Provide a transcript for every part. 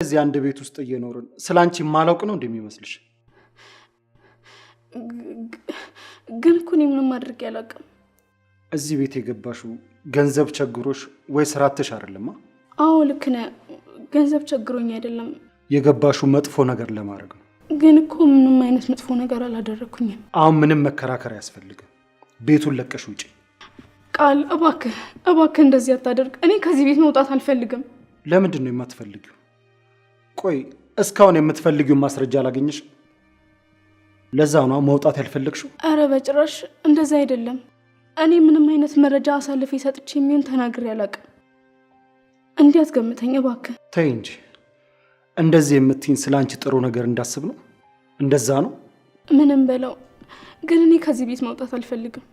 እዚህ አንድ ቤት ውስጥ እየኖርን ስላንቺ ማላውቅ ነው እንደሚመስልሽ? ግን እኮ እኔ ምንም አድርጌ አላውቅም። እዚህ ቤት የገባሽው ገንዘብ ቸግሮሽ ወይ ስራ አጥተሽ አይደለም? አዎ ልክ ነህ። ገንዘብ ቸግሮኝ አይደለም የገባሽው፣ መጥፎ ነገር ለማድረግ ነው። ግን እኮ ምንም አይነት መጥፎ ነገር አላደረኩኝም። አሁን ምንም መከራከር አያስፈልግም። ቤቱን ለቀሽ ውጪ። ቃል እባክህ እንደዚህ አታደርግ። እኔ ከዚህ ቤት መውጣት አልፈልግም። ለምንድን ነው የማትፈልጊው? ቆይ እስካሁን የምትፈልጊውን ማስረጃ አላገኘሽም? ለዛ ነው መውጣት ያልፈለግሽው? አረ በጭራሽ እንደዛ አይደለም። እኔ ምንም አይነት መረጃ አሳልፌ ሰጥቼ የሚሆን ተናግሬ አላውቅም። እንዴት ገምተኝ እባክህ። ተይ እንጂ እንደዚህ የምትይኝ ስላንቺ ጥሩ ነገር እንዳስብ ነው? እንደዛ ነው? ምንም በለው፣ ግን እኔ ከዚህ ቤት መውጣት አልፈልግም።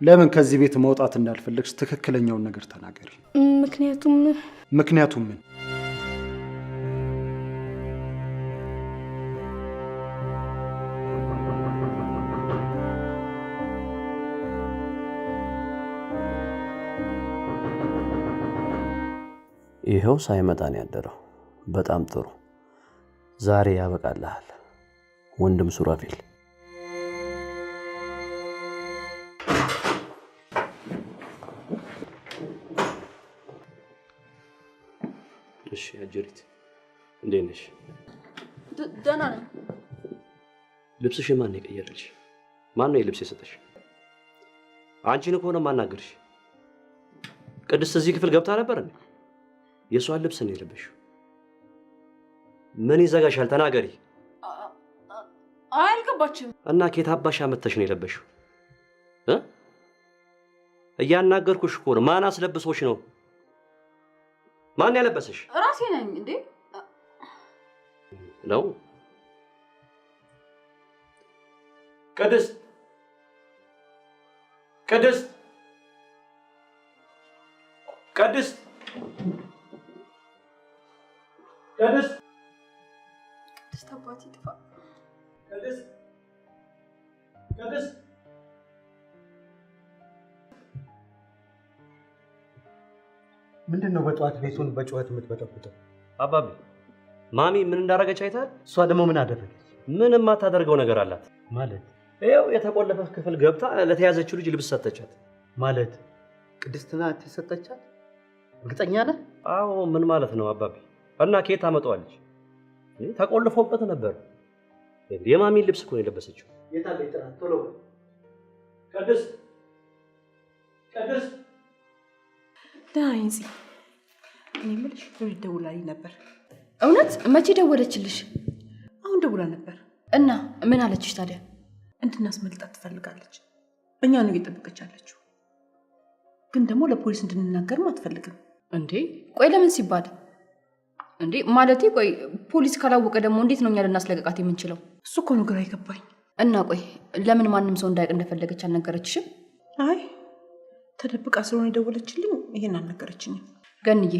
ለምን ከዚህ ቤት መውጣት እንዳልፈለግሽ ትክክለኛውን ነገር ተናገሪ። ምክንያቱም ምን? ይሄው ሳይመጣ ነው ያደረው። በጣም ጥሩ። ዛሬ ያበቃልሃል ወንድም ሱራፌል። እሺ አጀሪት እንዴት ነሽ? ደህና ነኝ። ልብስሽን ማን የቀየረልሽ? ማን ነው የልብስ የሰጠሽ? አንቺን እኮ ነው የማናገርሽ። ቅድስት እዚህ ክፍል ገብታ ነበር እንዴ? የሷን ልብስ ነው የለበሽው። ምን ይዘጋሻል? ተናገሪ። አልገባችም። እና ኬት አባሽ አመተሽ ነው የለበሽው? እያናገርኩሽ እኮ ነው። ማን አስለብሶሽ ነው? ማን ያለበሰሽ? ራሴ ነኝ እንዴ ነው? ቅድስት ቅድስት ቅድስት ቅድስት አባቴ ጥፋ። ቅድስት ምንድን ነው በጠዋት ቤቱን በጩኸት የምትበጠብጠው? አባቢ ማሚ ምን እንዳደረገች አይታል? እሷ ደግሞ ምን አደረገች? ምንም የማታደርገው ነገር አላት ማለት? ይኸው የተቆለፈ ክፍል ገብታ ለተያዘችው ልጅ ልብስ ሰጠቻት። ማለት ቅድስት ናት የሰጠቻት? እርግጠኛ ነህ? አዎ። ምን ማለት ነው አባቢ? እና ከየት አመጣዋለች? ተቆልፎበት ነበር። የማሚን ልብስ እኮ ነው የለበሰችው። የታለ ጥራት? ቶሎ ቅድስት ዳይንሲ እኔ የምልሽ ደውላልኝ ነበር። እውነት? መቼ ደወለችልሽ? አሁን ደውላ ነበር። እና ምን አለችሽ ታዲያ? እንድናስመልጣት ትፈልጋለች። እኛ ነው እየጠበቀች ያለችው። ግን ደግሞ ለፖሊስ እንድንናገርም አትፈልግም። እንዴ ቆይ ለምን ሲባል? እንዴ ማለቴ ቆይ ፖሊስ ካላወቀ ደግሞ እንዴት ነው እኛ ልናስለቀቃት የምንችለው? እሱ እኮ ነው ግራ አይገባኝ። እና ቆይ ለምን ማንም ሰው እንዳያውቅ እንደፈለገች አልነገረችሽም? አይ ተደብቃ ስለሆነ የደወለችልኝ ይሄን አልነገረችኝም። ገንዬ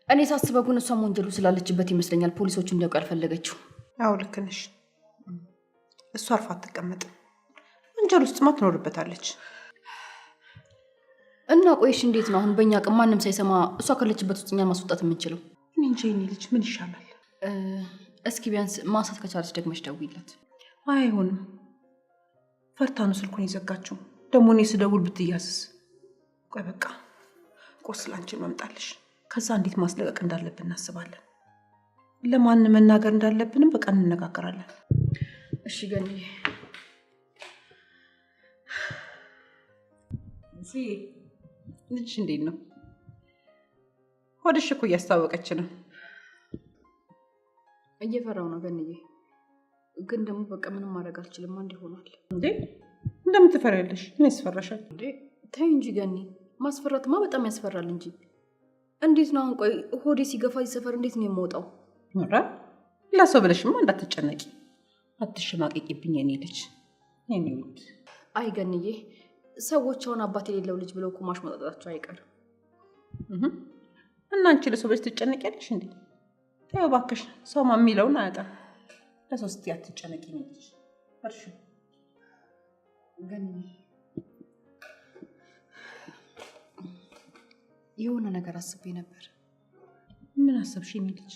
እኔ ሳስበው ግን እሷም ወንጀሉ ስላለችበት ይመስለኛል ፖሊሶቹ እንዲያውቁ ያልፈለገችው። አዎ ልክ ነሽ። እሷ አርፋ አትቀመጥም። ወንጀል ውስጥማ ትኖርበታለች። እና ቆይሽ እንዴት ነው አሁን በእኛ አቅም ማንም ሳይሰማ እሷ ካለችበት ውስጥ እኛን ማስወጣት የምንችለው? እኔ እንጃ የኔ ልጅ ምን ይሻላል? እስኪ ቢያንስ ማንሳት ከቻለች ደግመሽ ደውይላት። አይሆንም፣ ፈርታ ነው ስልኩን የዘጋችው። ደግሞ እኔ ስደውል ብትያዝስ? ቆይ በቃ ቁርስ ላንቺን መምጣልሽ። ከዛ እንዴት ማስለቀቅ እንዳለብን እናስባለን። ለማን መናገር እንዳለብንም በቃ እንነጋገራለን። እሺ ገኒ። ልጅሽ እንዴት ነው? ሆድሽ እኮ እያስታወቀች ነው። እየፈራው ነው ገንዬ። ግን ደግሞ በቃ ምንም ማድረግ አልችልም። አንድ ይሆናል እንዴ? እንደምትፈሪያለሽ? ምን ያስፈራሻል እንዴ? ተይ እንጂ ገኒ። ማስፈራትማ በጣም ያስፈራል እንጂ። እንዴት ነው አሁን? ቆይ ሆዴ ሲገፋ ሰፈር እንዴት ነው የምወጣው? ኧረ ለሰው ብለሽማ እንዳትጨነቂ፣ አትሸማቀቂብኝ የኔ ልጅ፣ የኔ ውድ። አይ ገንዬ፣ ሰዎች አሁን አባት የሌለው ልጅ ብለው እኮ ማሽሟጠጣቸው አይቀርም። እና አንቺ ለሰው ብለሽ ትጨነቂያለሽ እንዴ? ተይው እባክሽ፣ ሰው የሚለውን አያጣም። ለሰው ስትይ አትጨነቂ የኔ ልጅ። እርሺ ገንዬ፣ የሆነ ነገር አስቤ ነበር። ምን አሰብሽ የኔ ልጅ?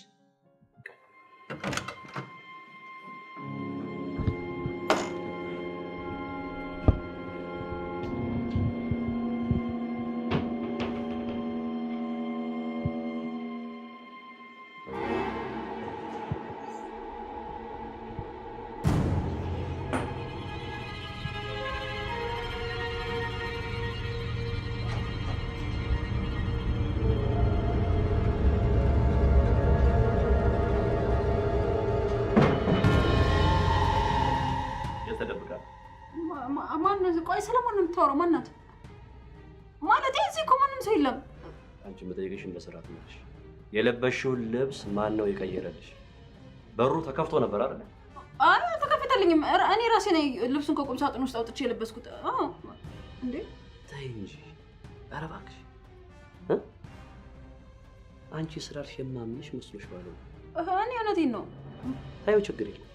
ተደብቃለህ? ማን? ቆይ ስለማን ነው የምታወራው? ማናት? ማለት እዚህ እኮ ማንም ሰው የለም። አንቺ የምጠይቅሽን በስርዓት መልሽ። የለበሽውን ልብስ ማን ነው የቀየረልሽ? በሩ ተከፍቶ ነበር አይደል? አይ አልተከፈተልኝም። እኔ ራሴ ነኝ ልብሱን ከቁም ሳጥን ውስጥ አውጥቼ የለበስኩት። እንዴ ተይ እንጂ። ኧረ እባክሽ አንቺ ስላልሽ የማምንሽ መስሎሽ ባለው። እኔ እውነቴን ነው። ታዩ ችግር የለም።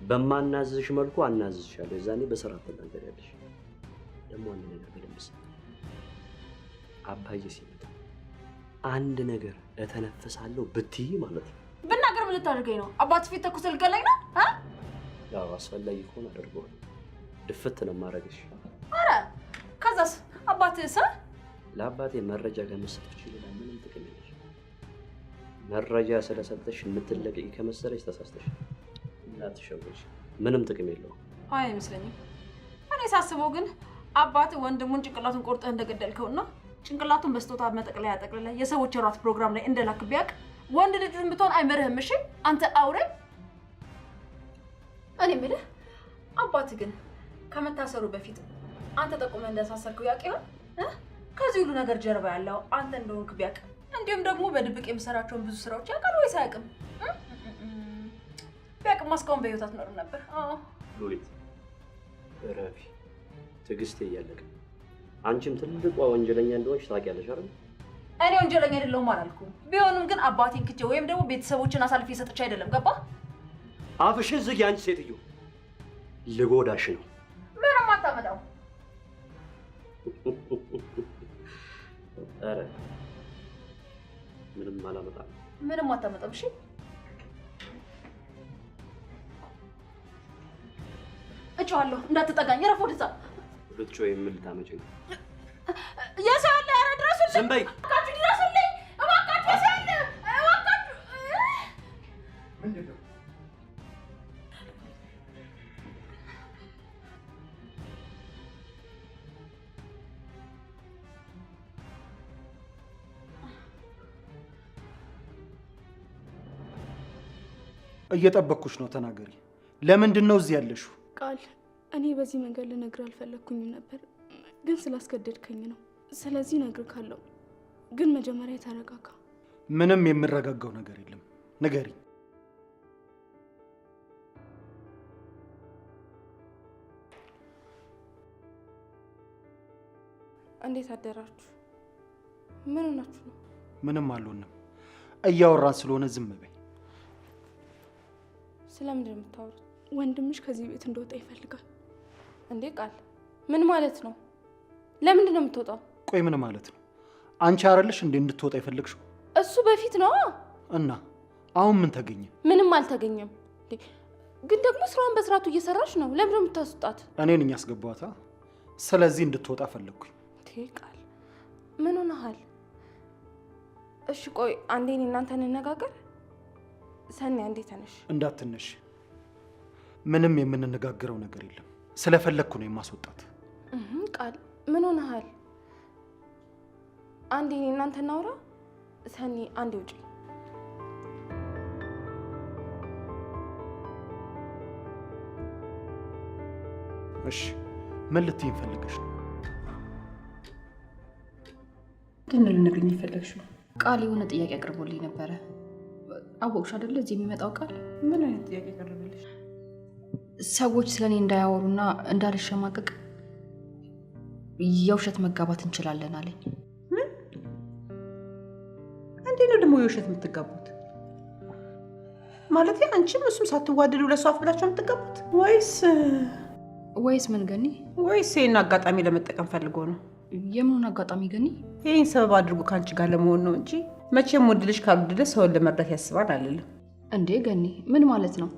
በማናዝዝሽ መልኩ አናዝዝሻለሁ። የዛኔ በስርዓት ትናገሪያለሽ። ደግሞ አንድ ነገር በደንብ ስማ። አባዬ ሲመጣ አንድ ነገር እተነፍሳለሁ ብትይ ማለት ነው። ብናገር ምን ልታደርገኝ ነው? አባት ፊት ተኩስ ልገለኝ ነው? ያው አስፈላጊ ከሆነ አደርገዋለሁ። ድፍት ነው የማደርግሽ። ኧረ ከዛስ? አባትህስ? ለአባቴ መረጃ ከመስጠትሽ ሌላ ምንም ጥቅም የለሽ። መረጃ ስለሰጠሽ የምትለቀቂ ከመሰለሽ ተሳስተሽ። እንዳትሸወጂ። ምንም ጥቅም የለውም። አይ አይመስለኝም። እኔ ሳስበው ግን አባትህ ወንድሙን ጭንቅላቱን ቆርጠህ እንደገደልከውና ጭንቅላቱን በስጦታ መጠቅለያ ጠቅልለህ የሰዎች የራት ፕሮግራም ላይ እንደላክ ቢያውቅ ወንድ ልጅን ብትሆን አይመርህም። እሺ አንተ አውሬ። እኔ የምልህ አባትህ ግን ከመታሰሩ በፊት አንተ ጠቁመህ እንዳሳሰርከው ያውቅ ይሆን? ከዚህ ሁሉ ነገር ጀርባ ያለው አንተ እንደሆንክ ቢያውቅ፣ እንዲሁም ደግሞ በድብቅ የምሰራቸውን ብዙ ስራዎች ያውቃል ወይስ አያውቅም? ቢያውቅማ እስካሁን በህይወት አትኖርም ነበር። ሉሊት እረፊ። ትዕግስቴ እያለቀ። አንቺም ትልቋ ወንጀለኛ እንደሆንሽ ታውቂያለሽ አይደል? እኔ ወንጀለኛ አይደለሁም አላልኩም። ቢሆንም ግን አባቴን ክቼ ወይም ደግሞ ቤተሰቦችን አሳልፌ ሰጥቼ አይደለም። ገባ? አፍሽን ዝጊ አንቺ ሴትዮ። ልጎዳሽ ነው። ምንም አታመጣው። ኧረ ምንም አላመጣም። ምንም አታመጣም። እሺ እጮሃለሁ። እንዳትጠጋኝ። ረፍ ወደዛ። ልትጮይ ምን ልታመጪ ነው? የሰው ያለ። ኧረ ድረሱልኝ። ዝም በይ። እባካችሁ ድረሱልኝ። እባካችሁ የሰው ያለ። እባካችሁ። ምንድን ነው? እየጠበቅኩሽ ነው። ተናገሪ። ለምንድን ነው እዚህ ያለሽው? ቃል እኔ በዚህ መንገድ ልነግርህ አልፈለግኩኝም ነበር፣ ግን ስላስገደድከኝ ነው። ስለዚህ እነግርሃለሁ፣ ግን መጀመሪያ ተረጋጋ። ምንም የምረጋጋው ነገር የለም። ንገሪ። እንዴት አደራችሁ? ምን ሆናችሁ ነው? ምንም አልሆንም። እያወራን ስለሆነ ዝም በይ። ስለምንድን ነው የምታወሩት? ወንድምሽ ከዚህ ቤት እንደወጣ ይፈልጋል። እንዴ ቃል፣ ምን ማለት ነው? ለምንድን ነው የምትወጣው? ቆይ ምን ማለት ነው? አንቺ አይደለሽ እንዴ እንድትወጣ የፈለግሽው? እሱ በፊት ነው እና አሁን ምን ተገኘ? ምንም አልተገኘም። ግን ደግሞ ስራውን በስርዓቱ እየሰራች ነው። ለምንድን ነው የምታስወጣት? እኔ ነኝ ያስገባኋታ። ስለዚህ እንድትወጣ ፈለግኩኝ። ቃል፣ ምን ሆነሃል? እሺ ቆይ አንዴ እኔ እናንተ እንነጋገር። ሰኒ አንዴ ተነሽ። እንዳትነሽ። ምንም የምንነጋገረው ነገር የለም። ስለፈለግኩ ነው የማስወጣት። ቃል፣ ምን ሆነሃል? አንዴ እኔ እናንተ እናውራ። ሰኒ አንዴ ውጪ። እሺ ምን ልትይኝ ፈልገሽ ነው? ምንድን ነው ልነግሪኝ የፈለግሽው? ቃል የሆነ ጥያቄ አቅርቦልኝ ነበረ። አወቅሽ አይደለ? እዚህ የሚመጣው ቃል ምን አይነት ጥያቄ ቀረበልሽ? ሰዎች ስለኔ እንዳያወሩና እንዳልሸማቀቅ የውሸት መጋባት እንችላለን አለኝ። ምን? እንዴት ነው ደግሞ የውሸት የምትጋቡት? ማለት አንቺም እሱም ሳትዋደዱ ለሷ ብላችሁ የምትጋቡት? ወይስ ምን ገኒ? ወይስ ይሄን አጋጣሚ ለመጠቀም ፈልጎ ነው? የምኑን አጋጣሚ ገኒ? ይሄን ሰበብ አድርጎ ከአንቺ ጋር ለመሆን ነው እንጂ መቼም ወንድ ልጅ ካልወደደ ሰውን ለመርዳት ያስባል አልልም። እንዴ ገኒ ምን ማለት ነው?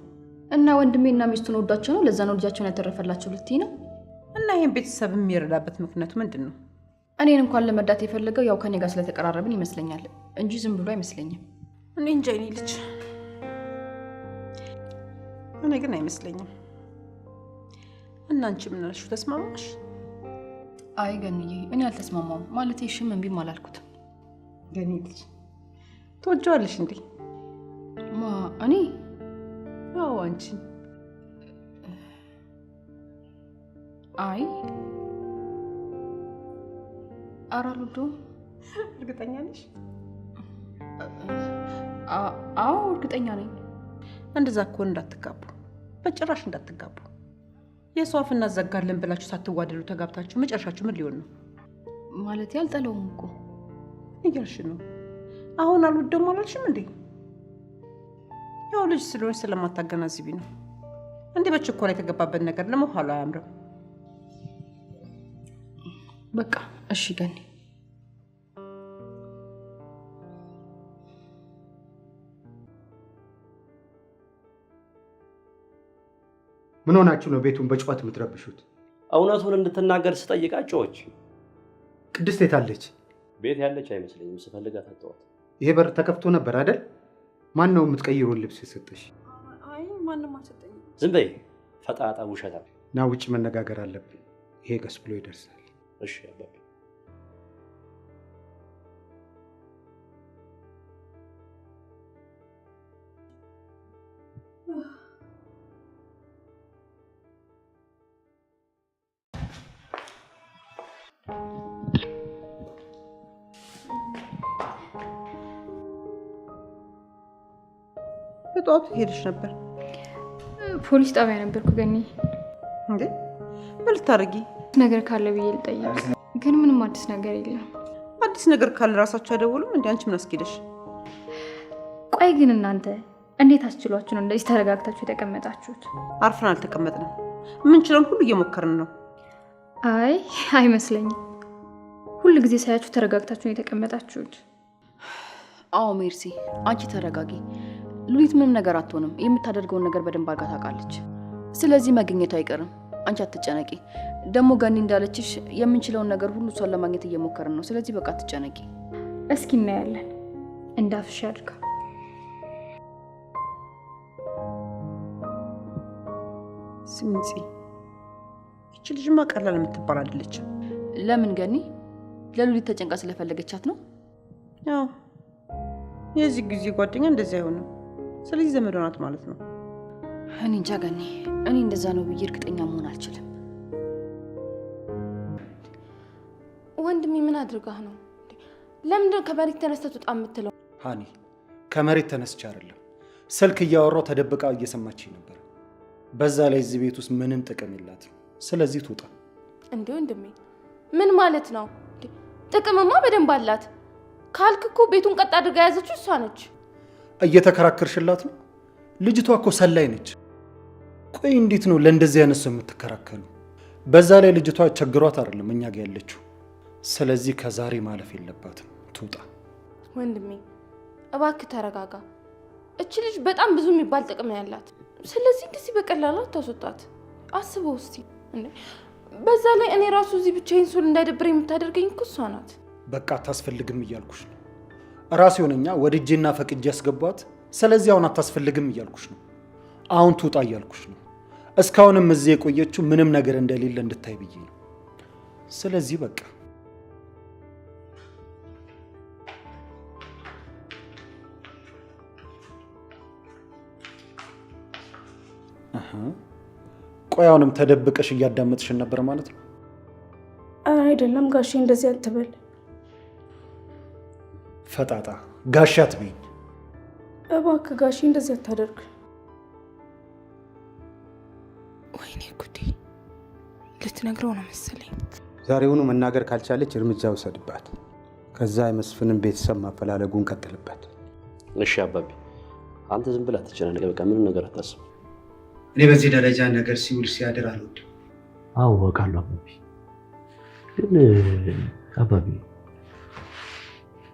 እና ወንድሜና ሚስቱን ወዳቸው ነው ለዛ ነው ልጃቸውን ያተረፈላቸው ልትይ ነው? እና ይሄን ቤተሰብ የሚረዳበት ምክንያቱ ምንድን ነው? እኔን እንኳን ለመርዳት የፈለገው ያው ከኔ ጋር ስለተቀራረብን ይመስለኛል እንጂ ዝም ብሎ አይመስለኝም። እኔ እንጃ የኔ ልጅ፣ እኔ ግን አይመስለኝም። እና አንቺ ምን አልሽው? ተስማማሽ? አይ ገኒዬ እኔ አልተስማማም። ማለት እሺም እምቢም አላልኩትም። ገኒ ልጅ ትወጂዋለሽ እንዴ? ማ እኔ? አዎ አንቺ። አይ አራሉዶ እርግጠኛ ነሽ? አዎ እርግጠኛ ነኝ። እንደዛ ከሆነ እንዳትጋቡ፣ በጭራሽ እንዳትጋቡ። የሰው አፍ እናዘጋለን ብላችሁ ሳትዋደዱ ተጋብታችሁ መጨረሻችሁ ምን ሊሆን ነው? ማለት ያልጠለውም እኮ እያልሽ ነው። አሁን አልወደም አላልሽም እንዴ? ያው ልጅ ስለሆነች ስለማታገናዝቢ ነው። እንዴ በችኮላ የተገባበት ነገር ለመኋላ አያምርም። በቃ እሺ ገኒ። ምን ሆናችሁ ነው ቤቱን በጭዋት የምትረብሹት? እውነቱን እንድትናገር ስጠይቃቸዎች ቅድስት የት አለች? ቤት ያለች አይመስለኝም። ስፈልጋት አጣኋት። ይሄ በር ተከፍቶ ነበር አይደል? ማን ነው የምትቀይሩን ልብስ የሰጠሽ? አይ ማንም አልሰጠኝም። ዝም በይ ፈጣጣ ውሸታ። ና ውጭ መነጋገር አለብን። ይሄ ቀስ ብሎ ይደርሳል። እሺ አባቢ። በጠዋቱ ሄደሽ ነበር? ፖሊስ ጣቢያ ነበርኩ ገኒ። እንዴ ምን ልታደርጊ? ነገር ካለ ብዬ ልጠይቅ፣ ግን ምንም አዲስ ነገር የለም። አዲስ ነገር ካለ ራሳችሁ አይደውሉም እንዴ? አንቺ ምን አስኪደሽ? ቆይ ግን እናንተ እንዴት አስችሏችሁ ነው እንደዚህ ተረጋግታችሁ የተቀመጣችሁት? አርፈን አልተቀመጥንም። የምንችለውን ሁሉ እየሞከርን ነው። አይ አይመስለኝም። ሁሉ ጊዜ ሳያችሁ ተረጋግታችሁ ነው የተቀመጣችሁት። አዎ ሜርሲ፣ አንቺ ተረጋጊ። ሉሊት ምንም ነገር አትሆንም። የምታደርገውን ነገር በደንብ አድርጋ ታውቃለች። ስለዚህ መገኘቱ አይቀርም። አንቺ አትጨነቂ። ደግሞ ገኒ እንዳለችሽ የምንችለውን ነገር ሁሉ እሷን ለማግኘት እየሞከርን ነው። ስለዚህ በቃ አትጨነቂ። እስኪ እናያለን። እንዳፍሽ አድርጋ። ስሚንፂ፣ ይቺ ልጅማ ቀላል የምትባል አይደለችም። ለምን ገኒ? ለሉሊት ተጨንቃ ስለፈለገቻት ነው? ያው የዚህ ጊዜ ጓደኛ እንደዚህ አይሆንም። ስለዚህ ዘመዷ ናት ማለት ነው። እኔ እንጃ ገኒ፣ እኔ እንደዛ ነው ብዬ እርግጠኛ መሆን አልችልም። ወንድሜ ምን አድርጋህ ነው? ለምንድን ከመሬት ተነስተህ ትወጣ የምትለው? ሃኒ፣ ከመሬት ተነስቼ አይደለም። ስልክ እያወራው ተደብቃ እየሰማችኝ ነበር። በዛ ላይ እዚህ ቤት ውስጥ ምንም ጥቅም የላትም። ስለዚህ ትውጣ። እንዴ ወንድሜ ምን ማለት ነው? ጥቅምማ በደንብ አላት ካልክ እኮ ቤቱን ቀጥ አድርጋ ያዘችው እሷ ነች። እየተከራከርሽላት ነው? ልጅቷ እኮ ሰላይ ነች። ቆይ እንዴት ነው ለእንደዚህ አይነት ሰው የምትከራከሉ? በዛ ላይ ልጅቷ ቸግሯት አይደለም እኛ ጋር ያለችው። ስለዚህ ከዛሬ ማለፍ የለባትም። ትውጣ። ወንድሜ እባክህ ተረጋጋ። እቺ ልጅ በጣም ብዙ የሚባል ጥቅም ነው ያላት። ስለዚህ እንደዚህ በቀላሉ አታስወጣት። አስበው እስቲ። በዛ ላይ እኔ ራሱ እዚህ ብቻዬን ሱል እንዳይደብር የምታደርገኝ እኮ እሷ ናት። በቃ አታስፈልግም እያልኩሽ ነው። ራሴ ሆነኛ ወድጄና ፈቅጄ ያስገባት። ስለዚህ አሁን አታስፈልግም እያልኩሽ ነው። አሁን ትውጣ እያልኩሽ ነው። እስካሁንም እዚህ የቆየችው ምንም ነገር እንደሌለ እንድታይ ብዬ ነው። ስለዚህ በቃ ቆይ አሁንም ተደብቀሽ እያዳመጥሽን ነበር ማለት ነው? አይደለም ጋሼ፣ እንደዚህ አትበል። ፈጣጣ ጋሼ አትበይኝ እባክህ ጋሼ፣ እንደዚህ አታደርግ። ወይኔ ጉዴ፣ ልትነግረው ነው መሰለኝ። ዛሬውኑ መናገር ካልቻለች እርምጃ ውሰድባት። ከዛ የመስፍንን ቤተሰብ ማፈላለጉን ቀጥልበት። እሺ አባቢ፣ አንተ ዝም ብላ ትጨናነቅ። በቃ ምንም ነገር አታስብ። እኔ በዚህ ደረጃ ነገር ሲውል ሲያድር አልወድም። አዎ አውቃለሁ አባቢ። ግን አባቢ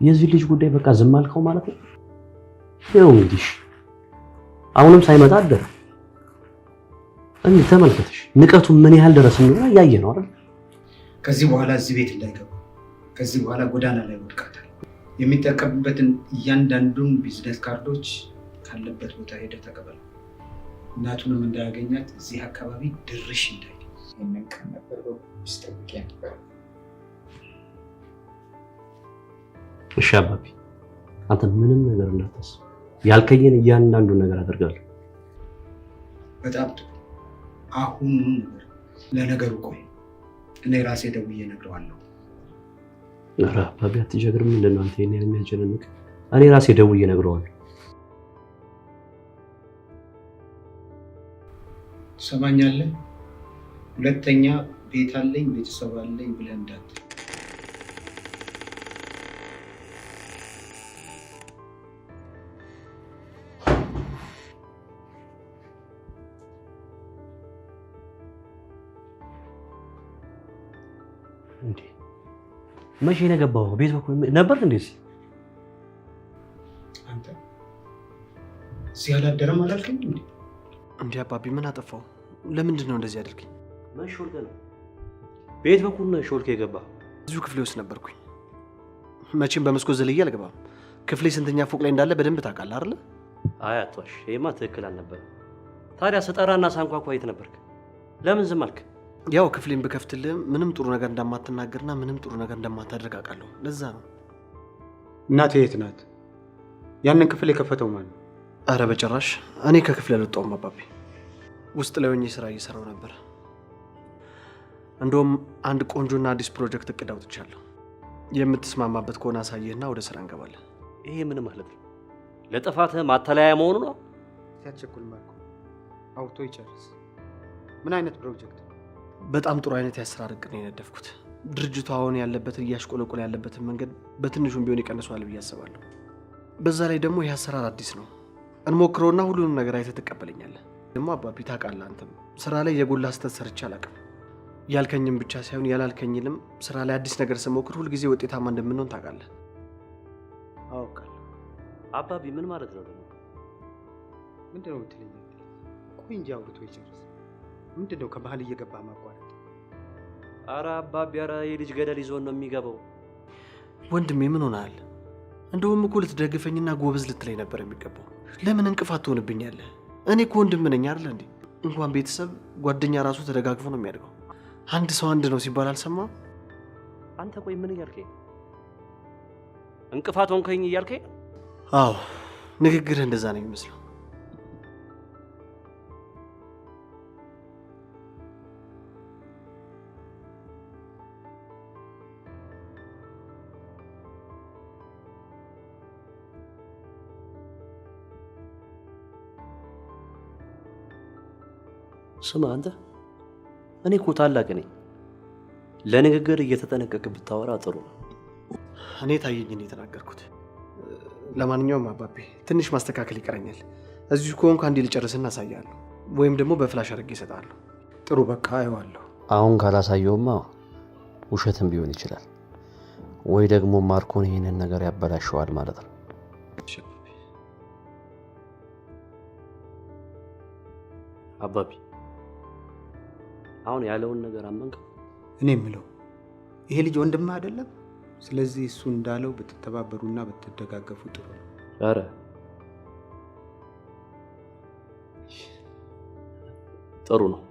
የዚህ ልጅ ጉዳይ በቃ ዝም አልከው ማለት ነው? ያው እንግዲህ አሁንም ሳይመጣ አደረ። ተመልከትሽ ንቀቱ ምን ያህል ድረስ እንደሆነ ያየ ነው አይደል? ከዚህ በኋላ እዚህ ቤት እንዳይገባ፣ ከዚህ በኋላ ጎዳና ላይ ወድቃታል። የሚጠቀምበትን እያንዳንዱን ቢዝነስ ካርዶች ካለበት ቦታ ሄደ ተቀበል። እናቱንም እንዳያገኛት እዚህ አካባቢ ድርሽ እንዳይ የነቀን ነበር ስጠብቅ ነበር። እሺ አባቢ፣ አንተ ምንም ነገር እንዳታስብ። ያልከየን እያንዳንዱ ነገር አደርጋለሁ። በጣም ጥሩ። አሁን ለነገሩ ቆይ እኔ ራሴ ደውዬ እነግረዋለሁ። ኧረ አባቢ አትቸግርም። ምንድን ነው አንተ ይሄን የሚያስጨንቅ? እኔ ራሴ ደውዬ እነግረዋለሁ። ትሰማኛለህ? ሁለተኛ ቤት አለኝ ቤተሰብ አለኝ ብለህ እንዳትል። እንዴ መቼ ነው የገባኸው? ቤት በኩል ነበር እንደዚህ? አንተ እዚህ አላደረም አላልከኝ እንዴ? እንዴ አባቢ ምን አጠፋው? ለምንድን ነው እንደዚህ አድርገኝ? ሾልከ ነው ቤት በኩል ነው ሾልከ የገባህ? እዚሁ ክፍሌ ውስጥ ነበርኩኝ። መቼም በመስኮት ዘልዬ አልገባም። ክፍሌ ስንተኛ ፎቅ ላይ እንዳለ በደንብ ታውቃለህ አይደል? አይ አትዋሽ፣ ይሄማ ትክክል አልነበረም። ታዲያ ስጠራና ሳንኳኳ የት ነበርክ? ለምን ዝም አልክ? ያው ክፍሌን ብከፍትልህ ምንም ጥሩ ነገር እንደማትናገርና ምንም ጥሩ ነገር እንደማታደርግ አውቃለሁ። ለዛ ነው። እናቴ የት ናት? ያንን ክፍል የከፈተው ማን ነው? አረ በጭራሽ እኔ ከክፍል አልወጣሁም አባቢ። ውስጥ ላይ ሆኜ ስራ እየሰራሁ ነበር። እንደውም አንድ ቆንጆና አዲስ ፕሮጀክት እቅድ አውጥቻለሁ። የምትስማማበት ከሆነ አሳየህና ወደ ስራ እንገባለን። ይሄ ምን ማለት ነው? ለጥፋትህ ማተለያ መሆኑ ነው? ሲያቸኩል ማርኮ አውቶ ይጨርስ። ምን አይነት ፕሮጀክት? በጣም ጥሩ አይነት የአሰራር እቅድ ነው የነደፍኩት። ድርጅቱ አሁን ያለበትን እያሽቆለቆለ ያለበትን መንገድ በትንሹም ቢሆን ይቀንሷል ብዬ አስባለሁ። በዛ ላይ ደግሞ ይህ አሰራር አዲስ ነው። እንሞክረውና ሁሉንም ነገር አይተህ ትቀበለኛለህ። ደግሞ አባቢ ታውቃለህ፣ አንተም ስራ ላይ የጎላ ስህተት ሰርቼ አላውቅም። ያልከኝም ብቻ ሳይሆን ያላልከኝንም ስራ ላይ አዲስ ነገር ስሞክር ሁልጊዜ ውጤታማ እንደምንሆን ታውቃለህ። አውቃለሁ። አባቢ ምን ማለት ነው ደግሞ? ምንድነው የምትለኝ? ቆይ እንጂ አውርቶ ይጨርስ። ምንድነው ከመሀል እየገባ ማቋረጥ? አረ አባቢ፣ አረ የልጅ ገደል ይዞን ነው የሚገባው። ወንድሜ ምን ሆነሃል? እንደውም እኮ ልትደግፈኝና ጎበዝ ልትለኝ ነበር የሚገባው። ለምን እንቅፋት ትሆንብኛለህ? እኔ እኮ ወንድም ነኝ አይደል እንዴ? እንኳን ቤተሰብ ጓደኛ ራሱ ተደጋግፎ ነው የሚያድገው። አንድ ሰው አንድ ነው ሲባል አልሰማም? አንተ ቆይ ምን እያልከኝ? እንቅፋት ሆንከኝ እያልከኝ? አዎ ንግግርህ እንደዛ ነው የሚመስለው። ስማ አንተ፣ እኔ እኮ ታላቅ ነኝ። ለንግግር እየተጠነቀቅ ብታወራ ጥሩ ነው። እኔ ታየኝን የተናገርኩት። ለማንኛውም አባቤ ትንሽ ማስተካከል ይቀረኛል። እዚሁ ከሆንኩ አንዴ ልጨርስና አሳያለሁ፣ ወይም ደግሞ በፍላሽ አድርጌ እሰጥሃለሁ። ጥሩ በቃ አየዋለሁ። አሁን ካላሳየውማ ውሸትም ቢሆን ይችላል፣ ወይ ደግሞ ማርኮን ይህንን ነገር ያበላሸዋል ማለት ነው። አባቢ አሁን ያለውን ነገር አመንከው? እኔ የምለው ይሄ ልጅ ወንድም አይደለም? ስለዚህ እሱ እንዳለው ብትተባበሩና ብትደጋገፉ ጥሩ ነው። አረ ጥሩ ነው።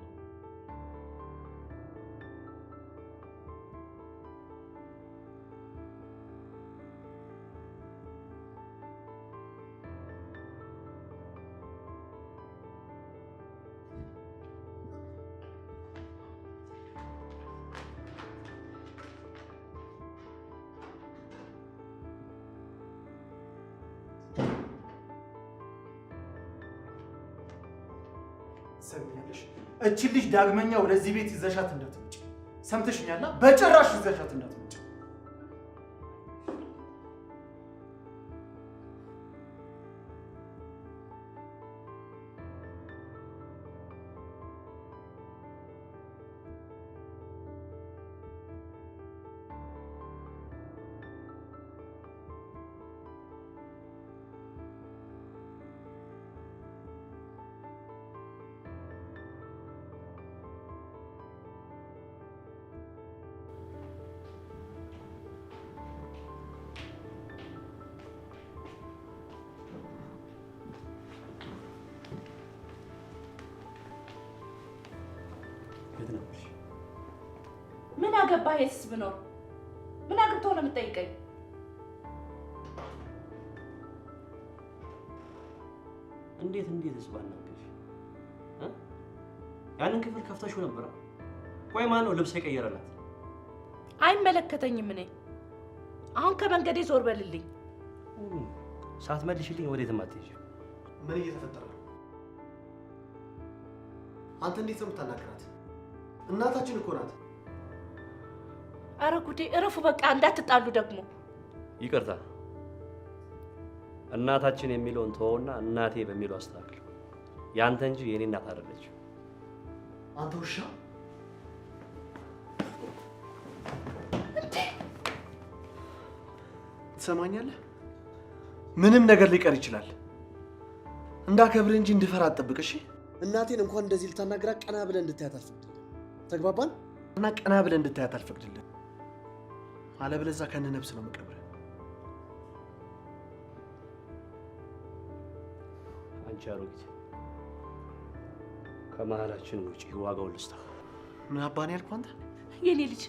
ሰምኛለሽ? እቺን ልጅ ዳግመኛ ወደዚህ ቤት ይዘሻት እንዳትመጪ። ሰምተሽኛል? በጭራሽ ይዘሻት እንዳትመጪ። ምን አገባህ? የትስ ብኖር ምን አግብተው ነው የምትጠይቀኝ? እንዴትስ ባናገርሽ? ያንን ክፍል ከፍተሽው ነበር? ቆይ ማን ነው ልብስ የቀየረላት? አይመለከተኝም። እኔ አሁን ከመንገዴ ዞር በልልኝ። ሳትመልሽልኝ ወዴትም አትሄጂም። ምን እየተፈጠረ ነው? አንተ እንዴት ነው የምታናግራት? እናታችን እኮ ናት። አረ ጉዴ! እረፉ በቃ እንዳትጣሉ ደግሞ። ይቅርታ፣ እናታችን የሚለውን ተወውና እናቴ በሚለው አስተካክል። ያንተ እንጂ የኔ እናት አይደለች። አንተ ውሻ! ትሰማኛለህ? ምንም ነገር ሊቀር ይችላል። እንዳከብር እንጂ እንድፈራ አትጠብቅ። እሺ? እናቴን እንኳን እንደዚህ ልታናግራት ቀና ብለህ እንድታያት አልፈቅድልህ። ተግባባን? እና ቀና ብለህ እንድታያት አልፈቅድልህ። አለበለዚያ ከነ ነፍስ ነው የምቀብርህ። አንቺ አሮጊት፣ ከመሀላችን ውጪ ዋጋውን ልስታ። ምን አባን ያልኩህ አንተ? የኔ ልጅ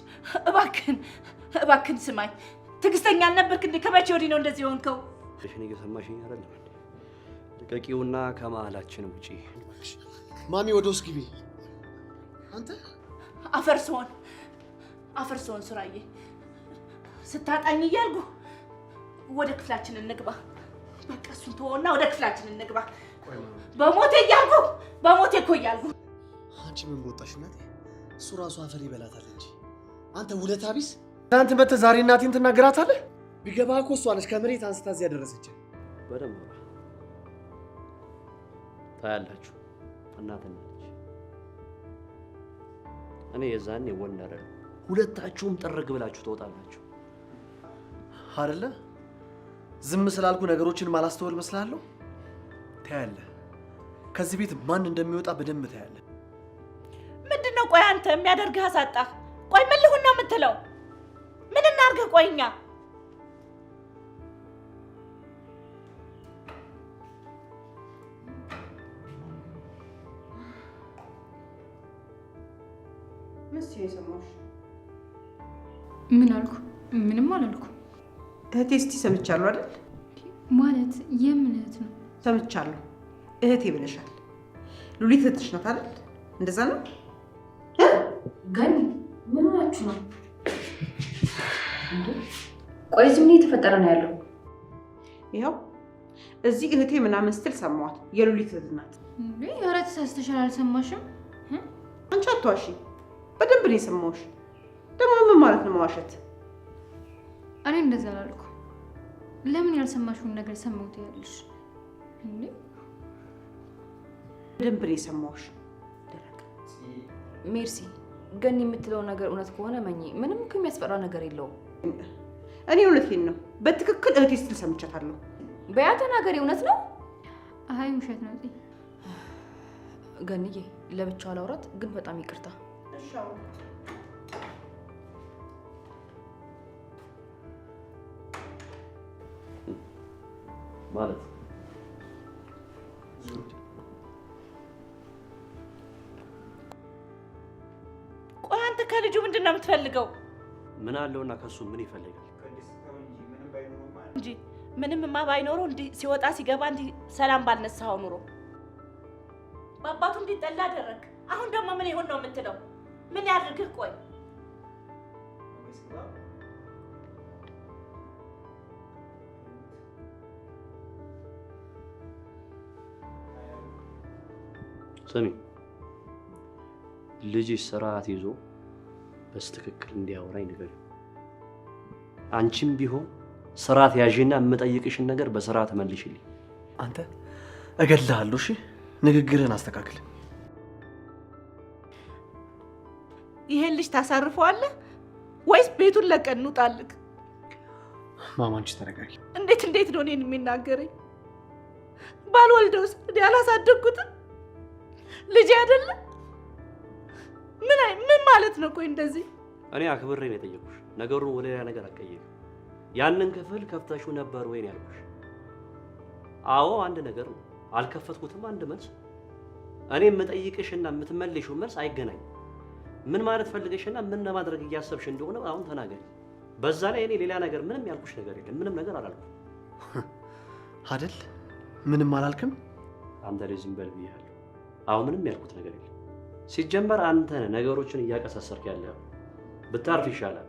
እባክህን ስማኝ። ትዕግስተኛ አልነበርክ እንዴ? ከመቼ ወዲህ ነው እንደዚህ ሆንከው? እሺን እየሰማሽኝ አይደለም? ልቀቂውና ከመሀላችን ውጪ። ማሚ ወደ ውስጥ ግቢ። አንተ አፈርሶን ሱራዬ፣ ስታጣኝ እያልኩ ወደ ክፍላችን እንግባ። በቃ እሱን ተወውና ወደ ክፍላችን እንግባ። በሞቴ እኮ እያልኩ። አንቺ ምን ቦጣሽ እናቴ? እሱ ራሱ አፈር ይበላታል እንጂ አንተ ውለታ ቢስ። ትናንት መተህ ዛሬ እናቴን ትናገራታለህ? ቢገባህ እኮ እሷ ነች ከመሬት አንስታ እዚህ ያደረሰችን። በደንብ ታያላችሁ። እናትና ልጅ እኔ የዛኔ ወንድ አይደለም። ሁለታችሁም ጥርግ ብላችሁ ትወጣላችሁ አይደለ? ዝም ስላልኩ ነገሮችን ማላስተውል መስላለሁ። ታያለህ፣ ከዚህ ቤት ማን እንደሚወጣ በደንብ ታያለህ። ምንድነው? ቆይ አንተ የሚያደርግህ አሳጣህ። ቆይ ምን ልሁን ነው የምትለው? ምን እናድርግህ? ቆይ እኛ ምን አልኩ? ምንም አላልኩ። እህቴ እስቲ ሰምቻለሁ አይደል? ማለት የምን እህት ነው? ሰምቻለሁ። እህቴ ብለሻል። ሉሊት እህትሽ ናት አይደል? እንደዛ ነው? ገኒ ምን ሆናችሁ ነው? ቆይ እዚህ ምን እየተፈጠረ ነው ያለው? ይኸው እዚህ እህቴ ምናምን ስትል ሰማኋት። የሉሊት እህት ናት። ኧረ ተሳስተሻል፣ አልሰማሽም? አንቺ አትዋሺ። በደንብ ነው የሰማሁሽ። ደግሞ ምን ማለት ነው መዋሸት? እኔ እንደዛ አላልኩ። ለምን ያልሰማሽውን ነገር ሰማሁት ያለሽ? በደንብ ነው የሰማሁሽ። ሜርሲ፣ ገኒ የምትለው ነገር እውነት ከሆነ መኝ ምንም እኮ የሚያስፈራ ነገር የለውም። እኔ እውነቴን ነው። በትክክል እህቴ ስትል ሰምቻታለሁ። በያ ተናገሪ። እውነት ነው? አይ ውሸት ነው። ገኒዬ፣ ለብቻው አላውራት፣ ግን በጣም ይቅርታ። ማለት ቆይ አንተ ከልጁ ምንድን ነው የምትፈልገው? ምን አለውና ከሱ ምን ይፈልጋል እንጂ ምንምማ ባይኖረው እንዲህ ሲወጣ ሲገባ እንዲህ ሰላም ባልነሳው ኑሮ በአባቱ እንዲጠላ አደረግ። አሁን ደግሞ ምን ይሁን ነው የምትለው? ምን ያድርግህ? ቆይ ስሚ፣ ልጅሽ ስርዓት ይዞ በስትክክል እንዲያወራኝ ንገሪው። አንቺም ቢሆን ስርዓት ያዥና የምጠይቅሽን ነገር በስርዓት መልሽልኝ። አንተ እገልሃለሁ። እሺ፣ ንግግርህን አስተካክል። ይሄን ልጅ ታሳርፈዋለህ ወይስ ቤቱን ለቀን እንውጣልህ? ማማ አንቺ ተረጋጊ። እንዴት ነው እኔን የሚናገረኝ? ባልወልደውስ እኔ አላሳደግኩትም? ልጅ አይደለም? ምን ማለት ነው? ቆይ እንደዚህ እኔ አክብሬ ነው የጠየኩሽ። ነገሩን ወደ ሌላ ነገር አትቀይሪው። ያንን ክፍል ከፍተሽው ነበር ወይ ነው ያልኩሽ። አዎ አንድ ነገር ነው። አልከፈትኩትም አንድ መልስ። እኔ የምጠይቅሽና የምትመልሺው መልስ አይገናኝም። ምን ማለት ፈልገሽና ምን ለማድረግ እያሰብሽ እንደሆነ አሁን ተናገሪ። በዛ ላይ እኔ ሌላ ነገር ምንም ያልኩሽ ነገር የለም። ምንም ነገር አላልኩም አይደል? ምንም አላልክም? አንተ ልጅ ዝም በል ብያለሁ። አሁን ምንም ያልኩት ነገር የለም። ሲጀመር አንተ ነገሮችን እያቀሳሰርክ ያለው ብታርፍ ይሻላል።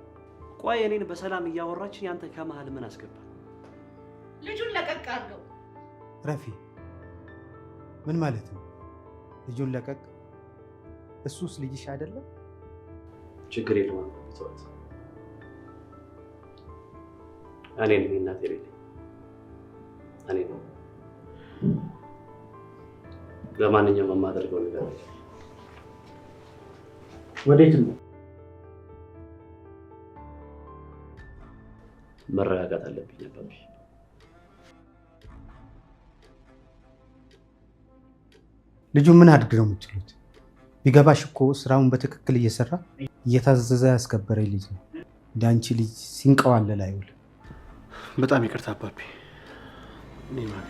ቆይ እኔን በሰላም እያወራችን ያንተ ከመሀል ምን አስገባ? ልጁን ለቀቅ አድርገው። ረፊ ምን ማለት ነው? ልጁን ለቀቅ? እሱስ ልጅሽ አይደለም? ችግር የለውም ተወት። እኔ ነኝ እናቴ ልጅ እኔ ነው። ለማንኛውም የማደርገው ነገር አለ። ወዴት ነው? መረጋጋት አለብኝ አባቢ። ልጁ ምን አድርግ ነው የምትሉት? ቢገባሽ እኮ ስራውን በትክክል እየሰራ እየታዘዘ ያስከበረ ልጅ ነው። እንደ አንቺ ልጅ ሲንቀዋለል አይውል። በጣም ይቅርታ አባቢ። እኔ ማሚ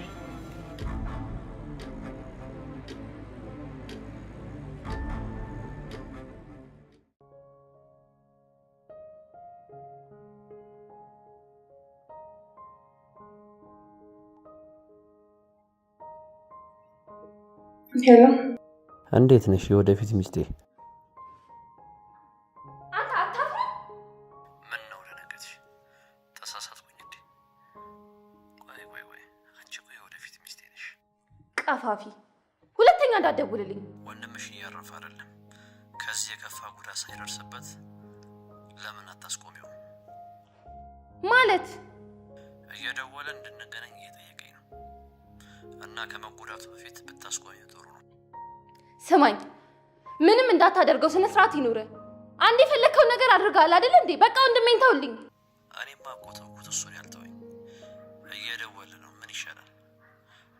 ሄሎ፣ እንዴት ነሽ የወደፊት ሚስቴ? አንተ አታፍርም? ምን ነው ለነገርሽ ተሳሳትኩኝ እንዴ? ቆይ አንቺ እኮ የወደፊት ሚስቴ ነሽ። ቀፋፊ፣ ሁለተኛ እንዳትደውልልኝ። ወንድምሽ እያረፈ አይደለም? ከዚህ የከፋ ጉዳት ሳይደርስበት ለምን አታስቆሚው? ማለት እየደወለ እንድንገናኝ እየጠየቀኝ ነው እና ከመጎዳቱ በፊት ብታስቆሚው ጥሩ ነው። ስማኝ፣ ምንም እንዳታደርገው ስነ ስርዓት ይኑር። አንድ የፈለከው ነገር አድርጋል አይደል እንዴ? በቃ ወንድሜን ተውልኝ። እኔማ እኮ ተውኩት፣ እሱን ያልተወኝ እየደወለ ነው። ምን ይሻላል?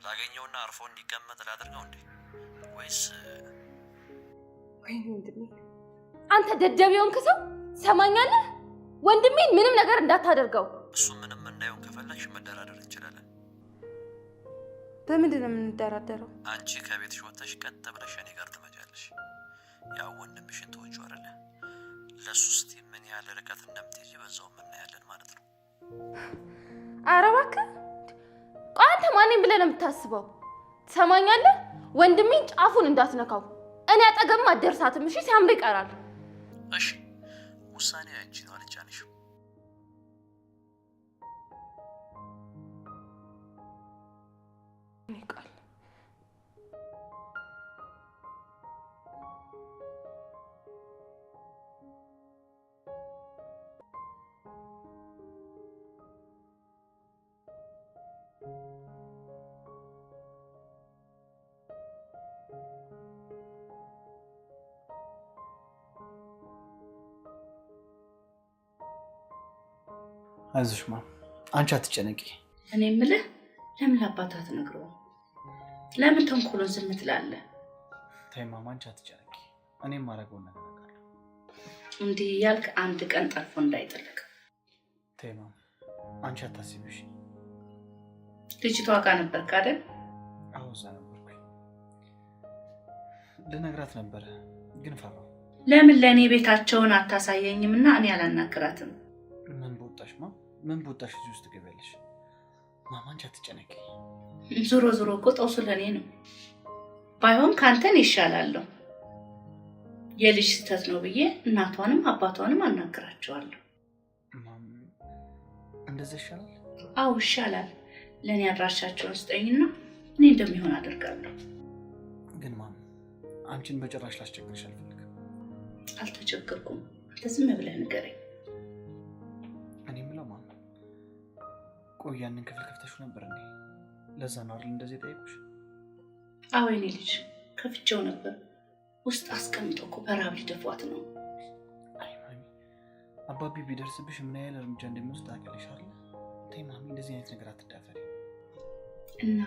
ላገኘውና አርፎ እንዲቀመጥ ላድርገው እንዴ ወይስ? ወይኔ ወንድሜ፣ አንተ ደደብ የሆንክ ሰው ሰማኛለህ? ወንድሜን ምንም ነገር እንዳታደርገው። እሱ ምንም እንዳይሆን ከፈለግሽ መደራደር እንችላለን። በምንድን ነው የምንደራደረው? አንቺ ከቤትሽ ወጥተሽ ቀጥ ብለሽ እኔ ጋር ትመጫለሽ። ያው ወንድምሽን ተወጪው አይደለ? ለሱ እስቲ ምን ያህል ርቀት እንደምትሄጂ በዛው እናያለን ማለት ነው። ኧረ እባክህ፣ ቆይ አንተ ማንን ብለህ ነው የምታስበው? ትሰማኛለህ? ወንድሜን ጫፉን እንዳትነካው። እኔ አጠገብም አትደርሳትም። እሺ? ሲያምር ይቀራል። እሺ፣ ውሳኔው ያንቺ ነው። አልጫንሽም። አይዞሽ ማም፣ አንቺ አትጨነቂ። እኔ የምልህ ለምን አባትህ አትነግረውም? ለምን ተንኮሎን ዝም ትላለህ? ተይ ማም፣ አንቺ አትጨነቂ። እኔም ማድረገውን ነገር አውቃለሁ። እንዲህ እያልክ አንድ ቀን ጠልፎ እንዳይጥልቅ። ተይ ማም፣ አንቺ አታስቢ እሺ? ልጅቷ ጋር ነበርክ አይደል? አዎ እዛ ነበርኩኝ። ልነግራት ነበረ ግን ፈራሁ። ለምን ለእኔ ቤታቸውን አታሳየኝም እና እኔ አላናግራትም? ምን በወጣሽ ማም፣ ምን በወጣሽ እዚህ ውስጥ ገበያለሽ? ማም አንቺ አትጨነቂ። ዞሮ ዞሮ እኮ ጦሱ ለእኔ ነው። ባይሆን ካንተን ይሻላለሁ። የልጅ ስህተት ነው ብዬ እናቷንም አባቷንም አናግራቸዋለሁ። ማም እንደዛ ይሻላል? አዎ ይሻላል። ለእኔ አድራሻቸውን ስጠኝና እኔ እንደሚሆን አደርጋለሁ። ግን ማም አንቺን በጭራሽ ላስቸግርሽ አልፈልግም። አልተቸገርኩም። አንተ ዝም ብለህ ንገረኝ። እኔ የምለው ማም፣ ቆይ ያንን ክፍል ከፍተሽው ነበር እንዴ? ለዛ ነው አይደል እንደዚህ ጠይቁሽ? አዎ የኔ ልጅ ከፍቼው ነበር። ውስጥ አስቀምጦ እኮ በራብ ሊደፏት ነው። አይ ማሚ፣ አባቢ ቢደርስብሽ ምን ያህል እርምጃ እንደሚወስድ ታውቂያለሽ አይደል? ተይ ማሚ፣ እንደዚህ አይነት ነገር አትዳፈሪ። እና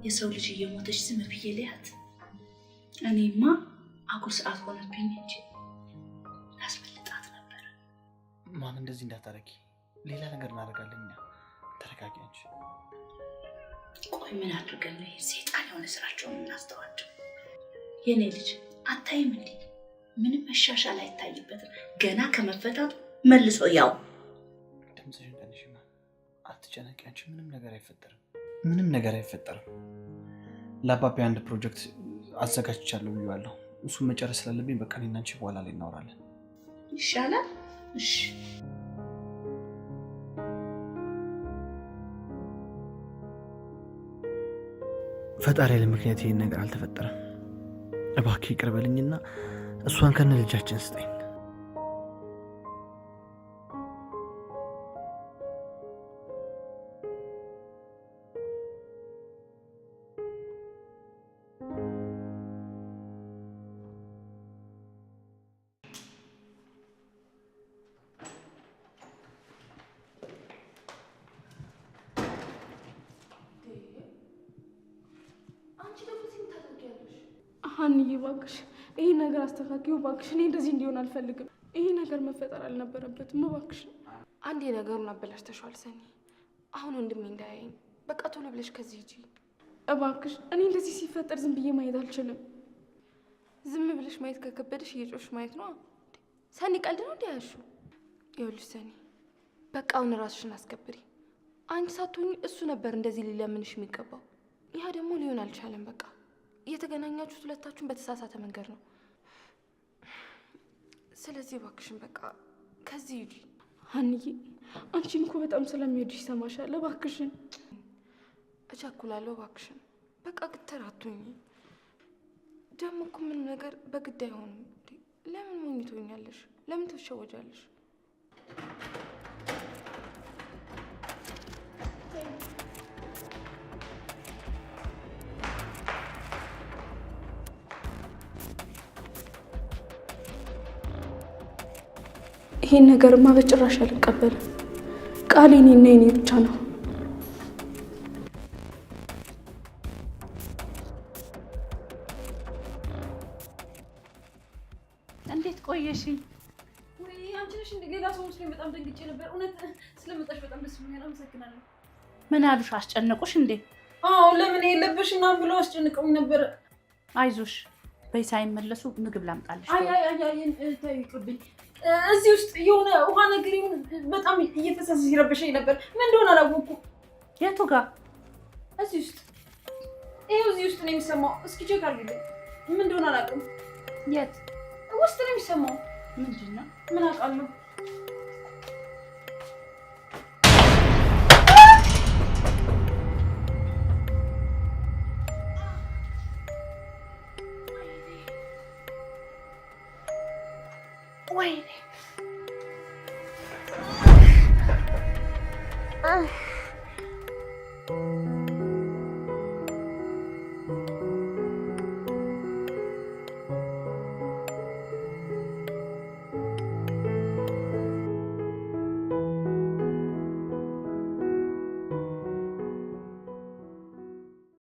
የሰው ልጅ እየሞተች ዝም ብዬ ልያት? እኔማ አጉል ሰዓት ሆነብኝ እንጂ ላስመልጣት ነበር። ማም እንደዚህ እንዳታረጊ፣ ሌላ ነገር እናደርጋለን እኛ። ተረጋጊ አንቺ። ቆይ ምን አድርገን ነው ሰይጣን የሆነ ስራቸውን እናስተዋቸው? የኔ ልጅ አታይም እንዴ? ምንም መሻሻል አይታይበትም። ገና ከመፈታቱ መልሶ ያው። ድምፅሽን ቀንሽ ማም፣ አትጨነቂ አንቺ። ምንም ነገር አይፈጠርም፣ ምንም ነገር አይፈጠርም። ለአባቢ አንድ ፕሮጀክት አዘጋጅቻለሁ ብዬዋለሁ። እሱን መጨረስ ስላለብኝ በቃ እኔና አንቺ በኋላ ላይ እናወራለን። ይሻላል? እሺ ፈጣሪ ያለ ምክንያት ይሄን ነገር አልተፈጠረም። እባክህ ይቅር በልኝና እሷን ከነ ልጃችን ስጠኝ። ሀንዬ እባክሽ ይሄ ነገር አስተካክዪው እባክሽ። እኔ እንደዚህ እንዲሆን አልፈልግም። ይሄ ነገር መፈጠር አልነበረበትም እባክሽ። አንዴ ነገሩን አበላሽተሽዋል ሰኒ። አሁን ወንድሜ እንዳያየኝ በቃ ቶሎ ብለሽ ከዚህ ሂጂ እባክሽ። እኔ እንደዚህ ሲፈጠር ዝም ብዬ ማየት አልችልም። ዝም ብለሽ ማየት ከከበደሽ እየጮሽ ማየት ነው ሰኒ። ቀልድ ነው እንዲያያሹ። ይኸውልሽ ሰኒ በቃ አሁን ራስሽን አስከብሪ። አንቺ ሳትሆኚ እሱ ነበር እንደዚህ ሊለምንሽ የሚገባው። ያ ደግሞ ሊሆን አልቻለም። በቃ የተገናኛችሁት ሁለታችሁን በተሳሳተ መንገድ ነው። ስለዚህ እባክሽን በቃ ከዚህ ሂጂ። ሀንዬ አንቺን እኮ በጣም ስለሚወድሽ ይሰማሻል። እባክሽን። እቸኩላለሁ። እባክሽን በቃ ግትር አትሁኚ። ደግሞ እኮ ምንም ነገር በግድ አይሆንም። ለምን ሞኝ ትሆኛለሽ? ለምን ትሸወጃለሽ? ይሄን ነገርማ በጭራሽ አልቀበልም። ቃል የኔና የኔ ብቻ ነው። እንዴት ቆየሽ? ወይ አንቺ ነሽ እንደ ሌላ ሰው መስሎኝ በጣም ደንግጬ ነበር። እውነት ስለመጣሽ በጣም ደስ ብሎኛል። አመሰግናለሁ። ምን አሉሽ? አስጨነቁሽ እንዴ? አዎ ለምን የለብሽ እና ብለው አስጨንቀውኝ ነበር። አይዞሽ በይ፣ ሳይመለሱ ምግብ ላምጣልሽ። አይ ይቅርብኝ። እዚህ ውስጥ የሆነ ውሃ ነገር ይሁን በጣም እየፈሰሰ ሲረብሸኝ ነበር። ምን እንደሆነ አላወኩም። የቱ ጋር? እዚህ ውስጥ ይኸው እዚህ ውስጥ ነው የሚሰማው። እስኪ ቼክ አድርጊልኝ። ምን እንደሆነ አላውቅም። የት ውስጥ ነው የሚሰማው? ምንድን ነው? ምን አውቃለሁ።